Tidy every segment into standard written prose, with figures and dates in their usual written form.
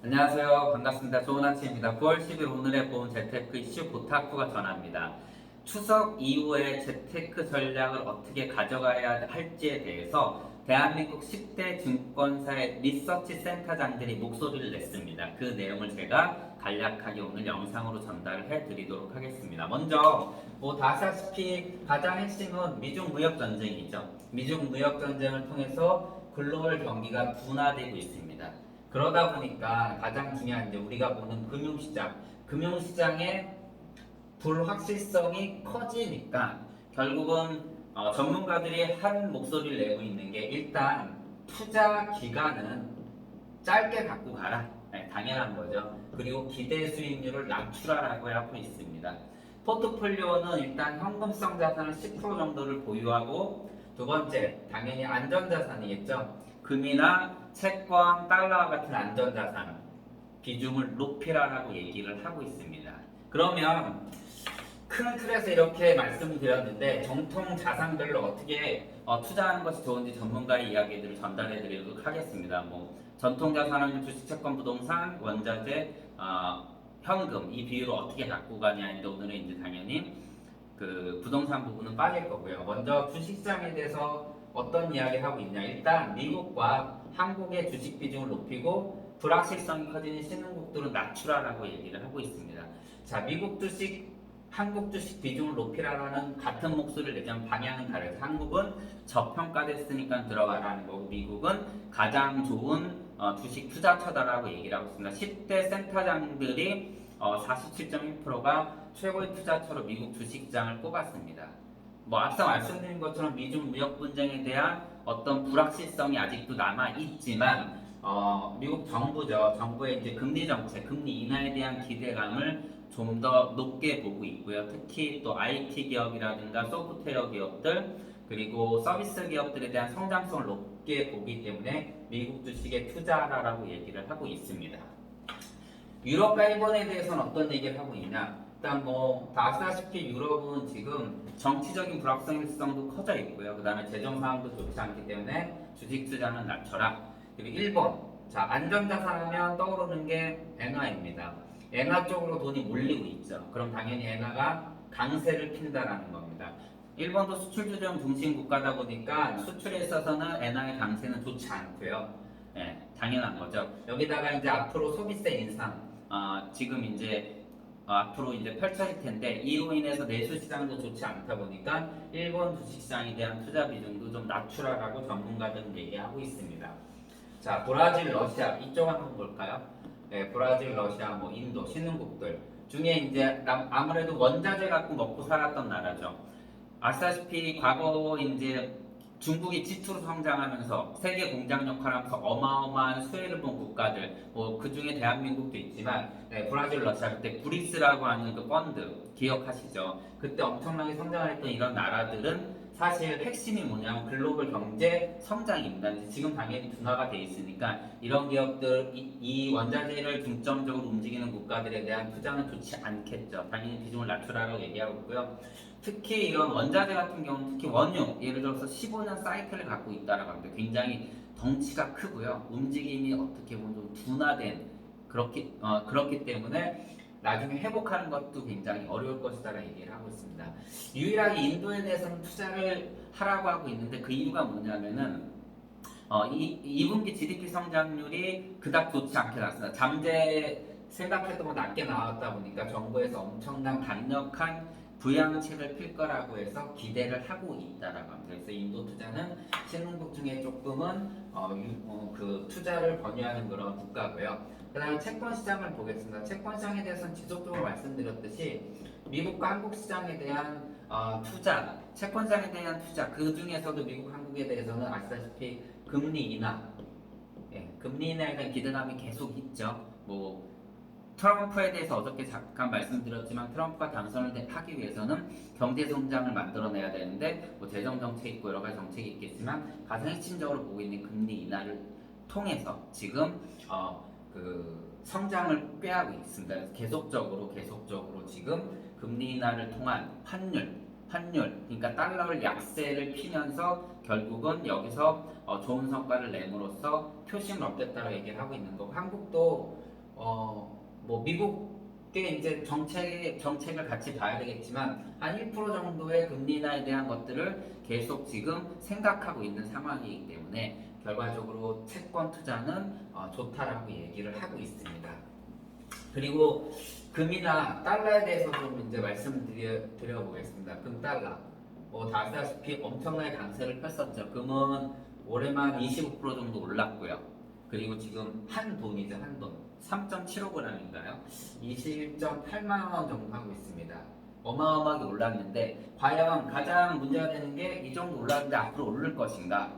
안녕하세요. 반갑습니다. 좋은 아침입니다. 9월 10일 오늘의 본 재테크 이슈 보타쿠가 전합니다. 추석 이후에 재테크 전략을 어떻게 가져가야 할지에 대해서 대한민국 10대 증권사의 리서치 센터장들이 목소리를 냈습니다. 그 내용을 제가 간략하게 오늘 영상으로 전달을 해드리도록 하겠습니다. 먼저 다 아시다시피 가장 핵심은 미중 무역 전쟁이죠. 미중 무역 전쟁을 통해서 글로벌 경기가 둔화되고 있습니다. 그러다 보니까 가장 중요한 이제 우리가 보는 금융시장의 불확실성이 커지니까 결국은 전문가들이 한 목소리를 내고 있는 게 일단 투자 기간은 짧게 갖고 가라. 네, 당연한 거죠. 그리고 기대 수익률을 낮추라라고 하고 있습니다. 포트폴리오는 일단 현금성 자산을 10% 정도를 보유하고 두 번째 당연히 안전자산이겠죠. 금이나 채권, 달러와 같은 안전자산 비중을 높이라라고 얘기를 하고 있습니다. 그러면 큰 틀에서 이렇게 말씀을 드렸는데 정통 자산별로 어떻게 투자하는 것이 좋은지 전문가의 이야기들을 전달해 드리도록 하겠습니다. 전통 자산은 주식, 채권, 부동산, 원자재, 현금 이 비율을 어떻게 갖고 가냐인데 오늘은 이제 당연히 그 부동산 부분은 빠질 거고요. 먼저 주식시장에 대해서 어떤 이야기를 하고 있냐. 일단 미국과 한국의 주식 비중을 높이고 불확실성이 커지는 신흥국들은 낮추라라고 얘기를 하고 있습니다. 자, 미국 주식, 한국 주식 비중을 높이라라는 같은 목소리를 내자면 방향은 다르죠. 한국은 저평가됐으니까 들어가라는 거고 미국은 가장 좋은 주식 투자처다라고 얘기를 하고 있습니다. 10대 센터장들이 47.1%가 최고의 투자처로 미국 주식시장을 꼽았습니다. 앞서 말씀드린 것처럼 미중 무역 분쟁에 대한 어떤 불확실성이 아직도 남아 있지만 미국 정부죠. 정부의 이제 금리 정책, 금리 인하에 대한 기대감을 좀 더 높게 보고 있고요. 특히 또 IT 기업이라든가 소프트웨어 기업들 그리고 서비스 기업들에 대한 성장성을 높게 보기 때문에 미국 주식에 투자하라라고 얘기를 하고 있습니다. 유럽과 일본에 대해서는 어떤 얘기를 하고 있냐? 일단 다 아시다시피 유럽은 지금 정치적인 불확실성도 커져 있고요. 그 다음에 재정 상황도 좋지 않기 때문에 주식 투자는 낮춰라. 그리고 일본, 자 안전자산 하면 떠오르는 게 엔화입니다. 엔화 쪽으로 돈이 몰리고 있죠. 그럼 당연히 엔화가 강세를 핀다라는 겁니다. 일본도 수출 주점 중심 국가다 보니까 수출에 있어서는 엔화의 강세는 좋지 않고요. 당연한 거죠. 여기다가 이제 앞으로 소비세 인상, 지금 이제 앞으로 이제 펼쳐질 텐데 이로 인해서 내수 시장도 좋지 않다 보니까 일본 주식 시장에 대한 투자 비중도 좀 낮추라라고 전문가들은 얘기하고 있습니다. 자, 브라질, 러시아 이쪽 한번 볼까요? 네, 브라질, 러시아, 인도, 신흥국들 중에 이제 아무래도 원자재 갖고 먹고 살았던 나라죠. 아시다시피 과거 이제 중국이 지투로 성장하면서 세계 공장 역할을 하면서 어마어마한 수혜를 본 국가들, 그 중에 대한민국도 있지만, 브라질, 러시아 그때 브릭스라고 하는 그 펀드 기억하시죠? 그때 엄청나게 성장했던 이런 나라들은 사실 핵심이 뭐냐면 글로벌 경제 성장입니다. 지금 당연히 둔화가 돼 있으니까 이런 기업들, 이 원자재를 중점적으로 움직이는 국가들에 대한 투자는 좋지 않겠죠. 당연히 비중을 낮추라고 얘기하고 있고요. 특히 이런 원자재 같은 경우는 특히 원유, 예를 들어서 15년 사이클을 갖고 있다라고 합니다. 굉장히 덩치가 크고요. 움직임이 어떻게 보면 좀 둔화된 그렇기 때문에 나중에 회복하는 것도 굉장히 어려울 것이다라고 얘기를 하고 있습니다. 유일하게 인도에 대해서는 투자를 하라고 하고 있는데 그 이유가 뭐냐면은 2분기 GDP 성장률이 그닥 좋지 않게 나왔습니다. 잠재 생각했던 것 낮게 나왔다 보니까 정부에서 엄청난 강력한 부양책을 필 거라고 해서 기대를 하고 있다라고 합니다. 그래서 인도 투자는 신흥국 중에 조금은 그 투자를 권유하는 그런 국가고요. 그 다음에 채권 시장을 보겠습니다. 채권 시장에 대해서는 지속적으로 말씀드렸듯이 미국과 한국 시장에 대한 투자, 채권 시장에 대한 투자 그 중에서도 미국, 한국에 대해서는 아시다시피 금리 인하, 금리 인하에 대한 기대감이 계속 있죠. 트럼프에 대해서 어저께 잠깐 말씀드렸지만 트럼프가 당선을 하기 위해서는 경제 성장을 만들어내야 되는데 재정 정책이 있고 여러 가지 정책이 있겠지만 가장 핵심적으로 보고 있는 금리 인하를 통해서 지금 그 성장을 꾀하고 있습니다. 그래서 계속적으로 지금 금리 인하를 통한 환율 그러니까 달러를 약세를 피면서 결국은 여기서 좋은 성과를 내므로써 표심을 얻겠다고 얘기를 하고 있는 거고 한국도 뭐 미국의 이제 정책을 같이 봐야 되겠지만 한 1% 정도의 금리 인하에 대한 것들을 계속 지금 생각하고 있는 상황이기 때문에 결과적으로 채권 투자는 좋다라고 얘기를 하고 있습니다. 그리고 금이나 달러에 대해서 좀 이제 말씀드려보겠습니다. 금 달러. 다 아시다시피 엄청나게 강세를 폈었죠. 금은 올해만 25% 정도 올랐고요. 그리고 지금 한 돈이죠, 한 돈. 3.75g인가요? 21.8만 원 정도 하고 있습니다. 어마어마하게 올랐는데 과연 가장 문제가 되는 게 이 정도 올랐는데 앞으로 오를 것인가?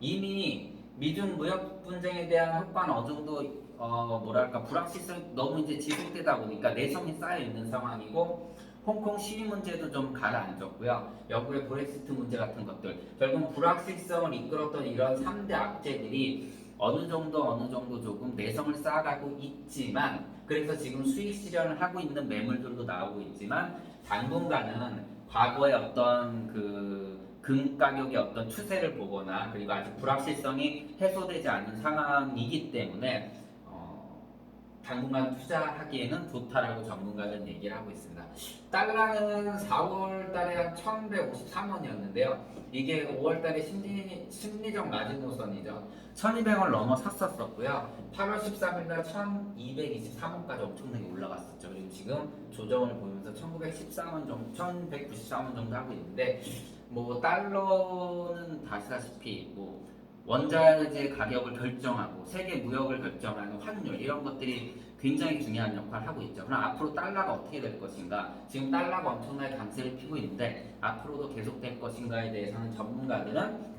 이미 미중 무역 분쟁에 대한 효과는 어느 정도 뭐랄까 불확실성 너무 이제 지속되다 보니까 내성이 쌓여 있는 상황이고 홍콩 시위 문제도 좀 가라앉았고요. 영국의 브렉시트 문제 같은 것들 결국 불확실성을 이끌었던 이런 3대 악재들이 어느 정도 조금 내성을 쌓아가고 있지만 그래서 지금 수익 실현을 하고 있는 매물들도 나오고 있지만 당분간은 과거의 어떤 금 가격의 어떤 추세를 보거나 그리고 아직 불확실성이 해소되지 않은 상황이기 때문에 당분간 투자하기에는 좋다라고 전문가들은 얘기를 하고 있습니다. 달러는 4월 달에 한 1153원이었는데요. 이게 5월 달에 심리적 마지노선이죠. 1200원 넘어 샀었고요. 8월 13일 날 1223원까지 엄청나게 올라갔었죠. 그리고 지금 조정을 보면서 1913원 정도, 1193원 정도 하고 있는데 뭐 달러는 아시다시피 뭐 원자재 가격을 결정하고 세계 무역을 결정하는 환율 이런 것들이 굉장히 중요한 역할을 하고 있죠. 그럼 앞으로 달러가 어떻게 될 것인가? 지금 달러가 엄청나게 강세를 피고 있는데 앞으로도 계속될 것인가에 대해서는 전문가들은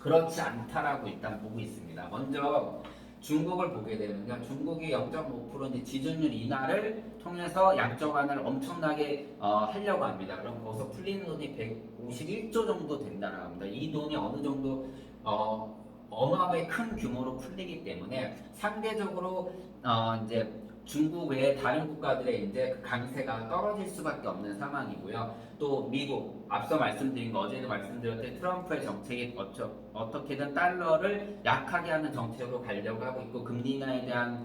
그렇지 않다라고 일단 보고 있습니다. 먼저 중국을 보게 되면요. 중국이 0.5% 지준율 인하를 통해서 양적 완화를 엄청나게 하려고 합니다. 그럼 거기서 풀리는 돈이 151조 정도 된다고 합니다. 이 돈이 어느 정도 어마어마하게 큰 규모로 풀리기 때문에 상대적으로 이제 중국 외에 다른 국가들의 이제 그 강세가 떨어질 수밖에 없는 상황이고요. 또 미국 앞서 말씀드린 거 어제도 말씀드렸듯이 트럼프의 정책이 어떻게든 달러를 약하게 하는 정책으로 가려고 하고 있고 금리 인하에 대한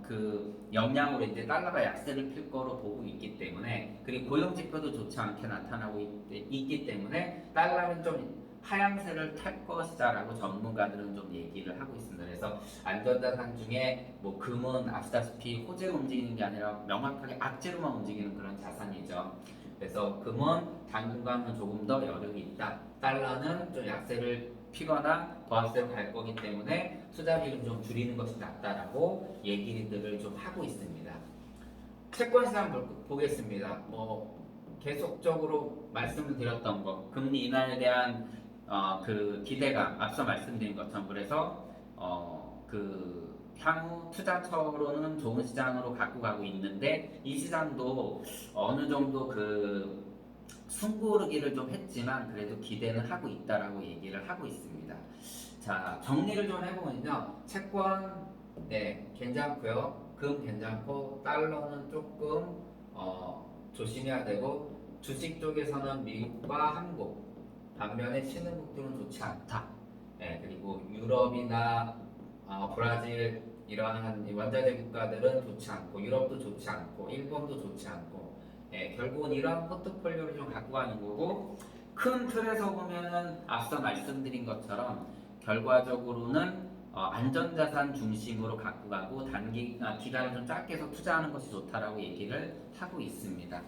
그 영향으로 이제 달러가 약세를 필 거로 보고 있기 때문에 그리고 고용 지표도 좋지 않게 나타나고 있기 때문에 달러는 좀 하향세를 탈 것이다라고 전문가들은 좀 얘기를 하고 있습니다. 그래서 안전자산 중에 뭐 금은 아시다시피 호재로 움직이는 게 아니라 명확하게 악재로만 움직이는 그런 자산이죠. 그래서 금은 당분간은 조금 더 여력이 있다. 달러는 좀 약세를 피거나 보합세로 갈 거기 때문에 투자 비중 좀 줄이는 것이 낫다라고 얘기들을 좀 하고 있습니다. 채권 시장 보겠습니다. 뭐 계속적으로 말씀을 드렸던 거 금리 인하에 대한 그 기대감 앞서 말씀드린 것처럼 그래서 그 향후 투자처로는 좋은 시장으로 갖고 가고 있는데 이 시장도 어느 정도 그 숨고르기를 좀 했지만 그래도 기대는 하고 있다라고 얘기를 하고 있습니다. 자 정리를 좀 해보면요 채권 네 괜찮고요 금 괜찮고 달러는 조금 조심해야 되고 주식 쪽에서는 미국과 한국 반면에 신흥국들은 좋지 않다. 네, 그리고 유럽이나 브라질 이러한 원자재 국가들은 좋지 않고 유럽도 좋지 않고 일본도 좋지 않고 결국은 이러한 포트폴리오를 좀 갖고 가는 거고 큰 틀에서 보면은 앞서 말씀드린 것처럼 결과적으로는 안전자산 중심으로 갖고 가고 기간을 좀 짧게 해서 투자하는 것이 좋다라고 얘기를 하고 있습니다.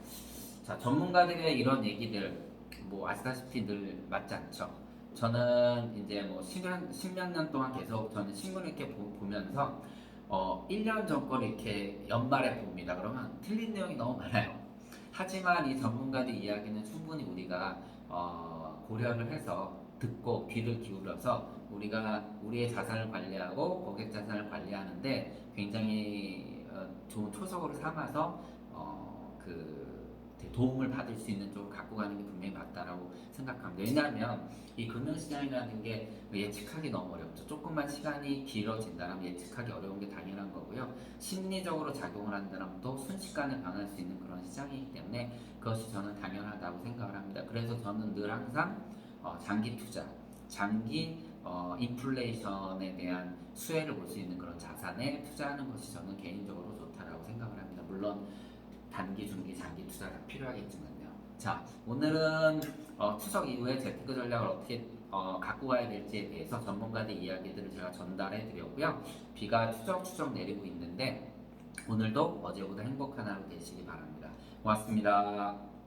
자 전문가들의 이런 얘기들 뭐 아시다시피 늘 맞지 않죠. 저는 이제 뭐 십몇 년 동안 계속 저는 신문을 이렇게 보면서 1년 전 거를 이렇게 연말에 봅니다. 그러면 틀린 내용이 너무 많아요. 하지만 이 전문가들 이야기는 충분히 우리가 고려를 해서 듣고 귀를 기울여서 우리가 우리의 자산을 관리하고 고객 자산을 관리하는데 굉장히 좋은 초석으로 삼아서 그 도움을 받을 수 있는 쪽으로 갖고 가는 게 분명히 맞다라고 생각합니다. 왜냐하면 이 금융시장이라는 게 예측하기 너무 어렵죠. 조금만 시간이 길어진다면 예측하기 어려운 게 당연한 거고요. 심리적으로 작용을 한다면 또 순식간에 변할 수 있는 그런 시장이기 때문에 그것이 저는 당연하다고 생각을 합니다. 그래서 저는 늘 항상 장기 투자, 장기 인플레이션에 대한 수혜를 볼 수 있는 그런 자산에 투자하는 것이 저는 개인적으로 좋다라고 생각을 합니다. 물론 단기, 중기, 장기 투자가 필요하겠지만요. 자, 오늘은 추석 이후에 재테크 전략을 어떻게 갖고 가야 될지에 대해서 전문가들 이야기들을 제가 전달해 드렸고요. 비가 추적추적 내리고 있는데 오늘도 어제보다 행복한 하루 되시기 바랍니다. 고맙습니다.